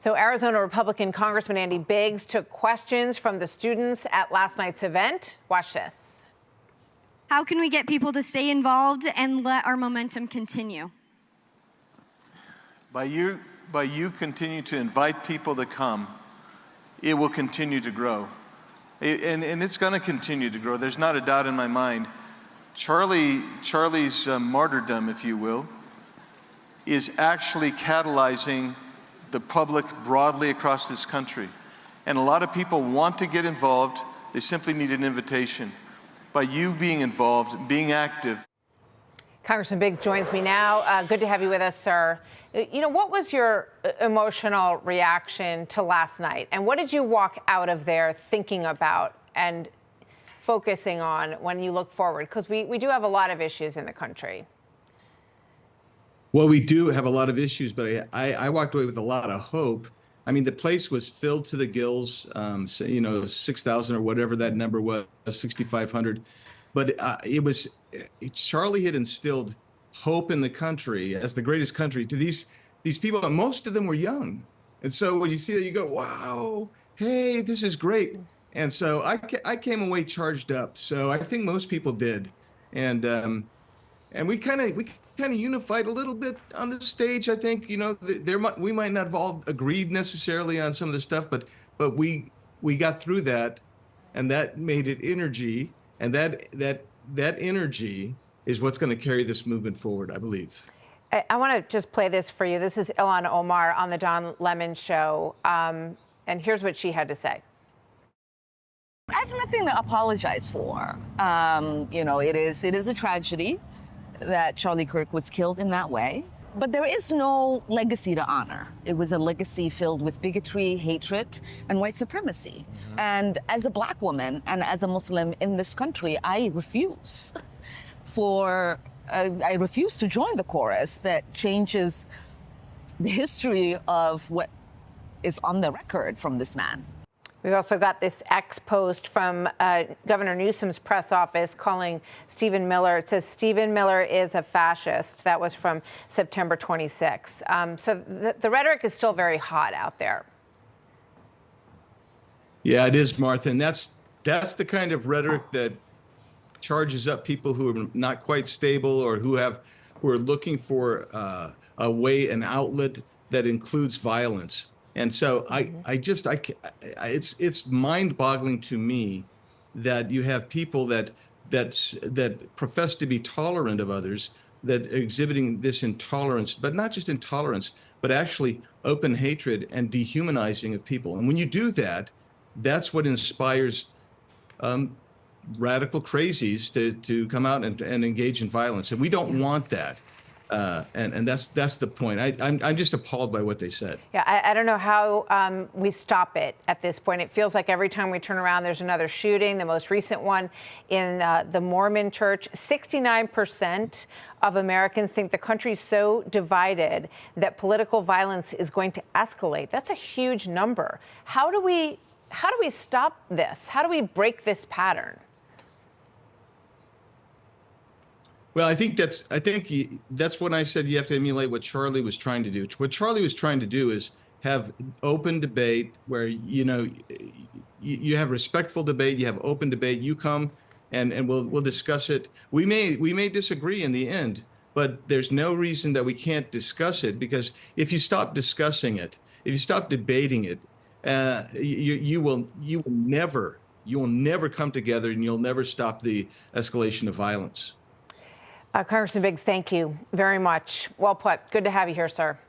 So Arizona Republican Congressman Andy Biggs took questions from the students at last night's event. Watch this. How can we get people to stay involved and let our momentum continue? By you continue to invite people to come, it will continue to grow. And it's going to continue to grow. There's not a doubt in my mind. Charlie's martyrdom, if you will, is actually catalyzing the public broadly across this country. And a lot of people want to get involved. They simply need an invitation. By you being involved, being active. Congressman Biggs joins me now. Good to have you with us, sir. You know, what was your emotional reaction to last night? And what did you walk out of there thinking about and focusing on when you look forward? Because we do have a lot of issues in the country. Well, we do have a lot of issues, but I walked away with a lot of hope. I mean, the place was filled to the gills, 6,000 or whatever that number was, 6,500. But Charlie had instilled hope in the country as the greatest country to these people, and most of them were young. And so when you see that, you go, wow, hey, this is great. And so I came away charged up. So I think most people did. And we kind of unified a little bit on the stage. I think, we might not have all agreed necessarily on some of the stuff, but we got through that, and that made it energy. And that energy is what's going to carry this movement forward, I believe. I want to just play this for you. This is Ilhan Omar on the Don Lemon Show. And here's what she had to say. I have nothing to apologize for. It is a tragedy that Charlie Kirk was killed in that way. But there is no legacy to honor. It was a legacy filled with bigotry, hatred, and white supremacy. Mm-hmm. And as a Black woman and as a Muslim in this country, I refuse to join the chorus that changes the history of what is on the record from this man. We've also got this X post from Governor Newsom's press office calling Stephen Miller. It says Stephen Miller is a fascist. That was from September 26. So the rhetoric is still very hot out there. Yeah, it is, Martha. And that's the kind of rhetoric that charges up people who are not quite stable or who are looking for an outlet that includes violence. And so it's mind-boggling to me that you have people that profess to be tolerant of others, that are exhibiting this intolerance, but not just intolerance, but actually open hatred and dehumanizing of people. And when you do that, that's what inspires radical crazies to come out and engage in violence. And we don't want that. And that's the point. I'm just appalled by what they said. Yeah, I don't know how we stop it at this point. It feels like every time we turn around, there's another shooting. The most recent one in the Mormon church. 69% of Americans think the country's so divided that political violence is going to escalate. That's a huge number. How do we stop this? How do we break this pattern? Well, I think that's when I said you have to emulate what Charlie was trying to do. What Charlie was trying to do is have open debate where, you have respectful debate, you have open debate, you come and we'll discuss it. We may disagree in the end, but there's no reason that we can't discuss it, because if you stop discussing it, if you stop debating it, you will never come together, and you'll never stop the escalation of violence. Congressman Biggs, thank you very much. Well put. Good to have you here, sir.